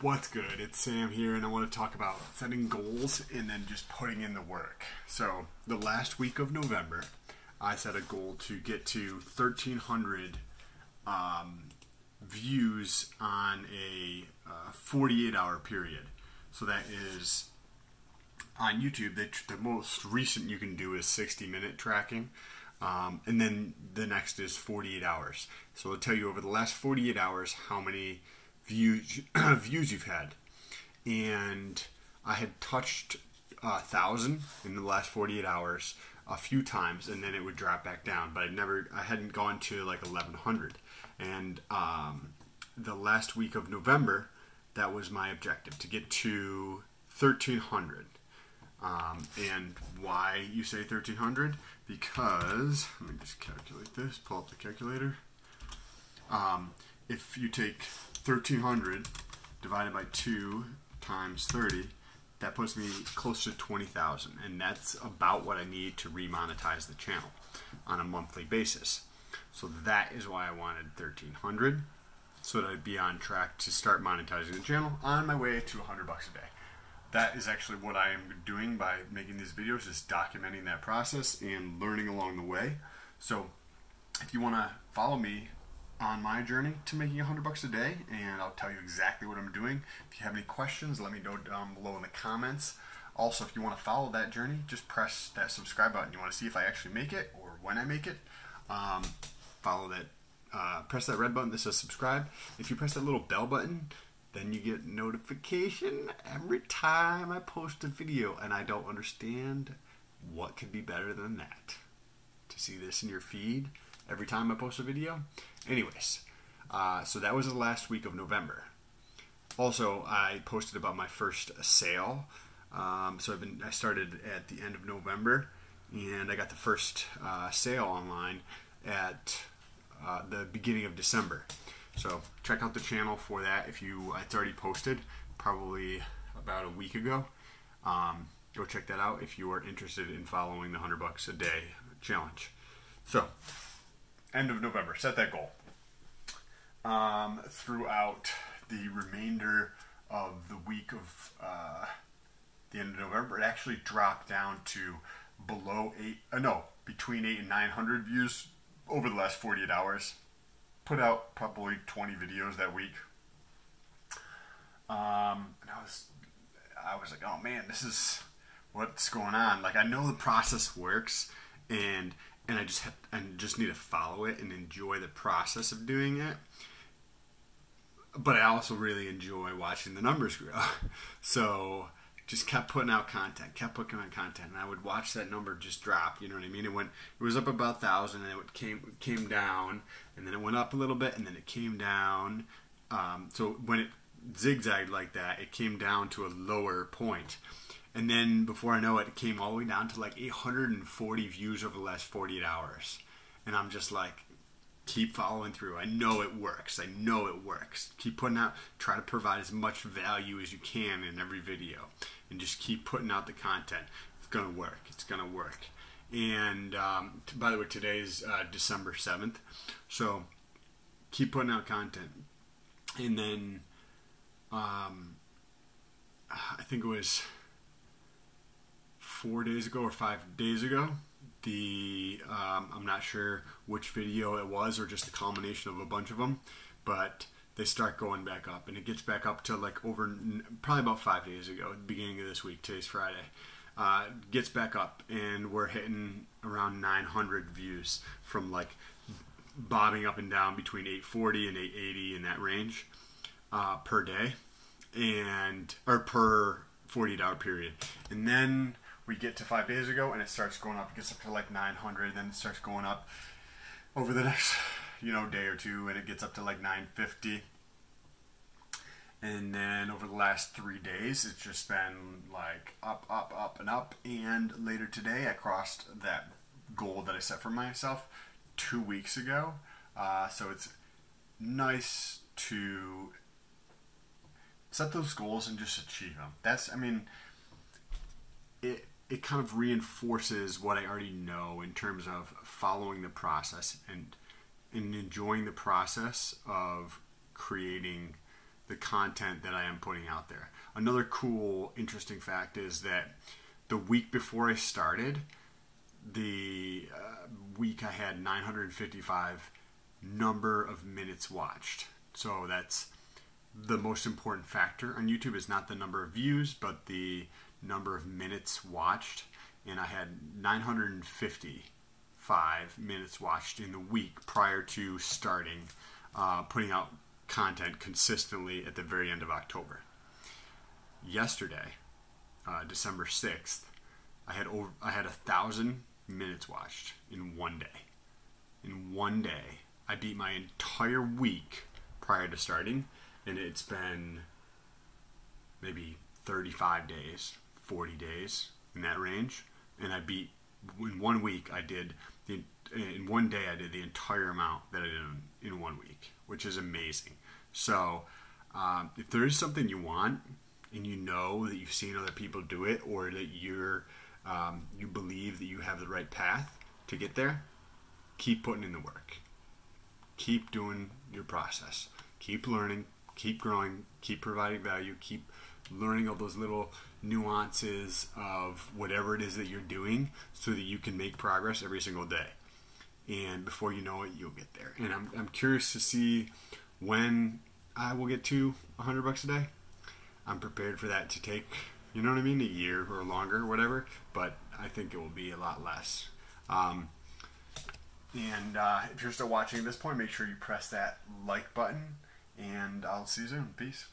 What's good? It's Sam here, and I want to talk about setting goals and then just putting in the work. So, the last week of November, I set a goal to get to 1,300 views on a 48-hour period. So that is on YouTube. The most recent you can do is 60-minute tracking, and then the next is 48 hours. So it'll tell you over the last 48 hours how many views you've had, and I had touched 1,000 in the last 48 hours a few times, and then it would drop back down. But I hadn't gone to like 1,100, and the last week of November, that was my objective, to get to 1,300. And why you say 1,300? Because let me just calculate this. Pull up the calculator. If you take 1,300 divided by 2 times 30, that puts me close to 20,000, and that's about what I need to remonetize the channel on a monthly basis. So that is why I wanted 1,300, so that I'd be on track to start monetizing the channel on my way to $100 a day. That is actually what I am doing by making these videos, is documenting that process and learning along the way. So if you want to follow me on my journey to making $100 a day, and I'll tell you exactly what I'm doing. If you have any questions, let me know down below in the comments. Also, if you want to follow that journey, just press that subscribe button. You want to see if I actually make it or when I make it. Follow that. Press that red button that says subscribe. If you press that little bell button, then you get notification every time I post a video, and I don't understand what could be better than that. To see this in your feed every time I post a video. Anyways, so that was the last week of November. Also, I posted about my first sale. So I started at the end of November, and I got the first sale online at the beginning of December. So check out the channel for that. It's already posted, probably about a week ago. Go check that out if you are interested in following the $100 a day challenge. So, end of November, set that goal. Throughout the remainder of the week of the end of November, it actually dropped down to between 800 and 900 views over the last 48 hours. Put out probably 20 videos that week. And I was like, oh man, this is what's going on. Like, I know the process works, and I just need to follow it and enjoy the process of doing it. But I also really enjoy watching the numbers grow. So just kept putting out content, and I would watch that number just drop. You know what I mean? It was up about 1,000, and it came down, and then it went up a little bit, and then it came down. So when it zigzagged like that, it came down to a lower point. And then before I know it, it came all the way down to like 840 views over the last 48 hours. And I'm just like, keep following through. I know it works. Keep putting out, try to provide as much value as you can in every video. And just keep putting out the content. It's going to work. It's going to work. And by the way, today is December 7th. So keep putting out content. And then I think it was 4 days ago or 5 days ago, I'm not sure which video it was, or just a combination of a bunch of them, but they start going back up, and it gets back up to like probably about 5 days ago, at the beginning of this week. Today's Friday. Gets back up, and we're hitting around 900 views, from like bobbing up and down between 840 and 880 in that range per day, or per 48-hour period. And then we get to 5 days ago, and it starts going up. It gets up to like 900, then it starts going up over the next day or two, and it gets up to like 950. And then over the last 3 days, it's just been like up and up. And later today, I crossed that goal that I set for myself 2 weeks ago. So it's nice to set those goals and just achieve them. It kind of reinforces what I already know in terms of following the process and enjoying the process of creating the content that I am putting out there. Another cool, interesting fact is that the week before I started, the week I had 955 number of minutes watched. So that's the most important factor on YouTube, is not the number of views, but the number of minutes watched. And I had 955 minutes watched in the week prior to starting putting out content consistently at the very end of October. Yesterday, December 6th, I had 1,000 minutes watched in one day. In one day, I beat my entire week prior to starting, and it's been maybe 35 days, 40 days, in that range. And I beat, in 1 week, in one day I did the entire amount that I did in 1 week, which is amazing. So if there is something you want, and you know that you've seen other people do it, or that you believe that you have the right path to get there, keep putting in the work. Keep doing your process. Keep learning, keep growing, keep providing value, keep learning all those little nuances of whatever it is that you're doing so that you can make progress every single day. And before you know it, you'll get there. And I'm curious to see when I will get to $100 a day. I'm prepared for that to take, you know what I mean, a year or longer or whatever, but I think it will be a lot less. If you're still watching at this point, make sure you press that like button, and I'll see you soon. Peace.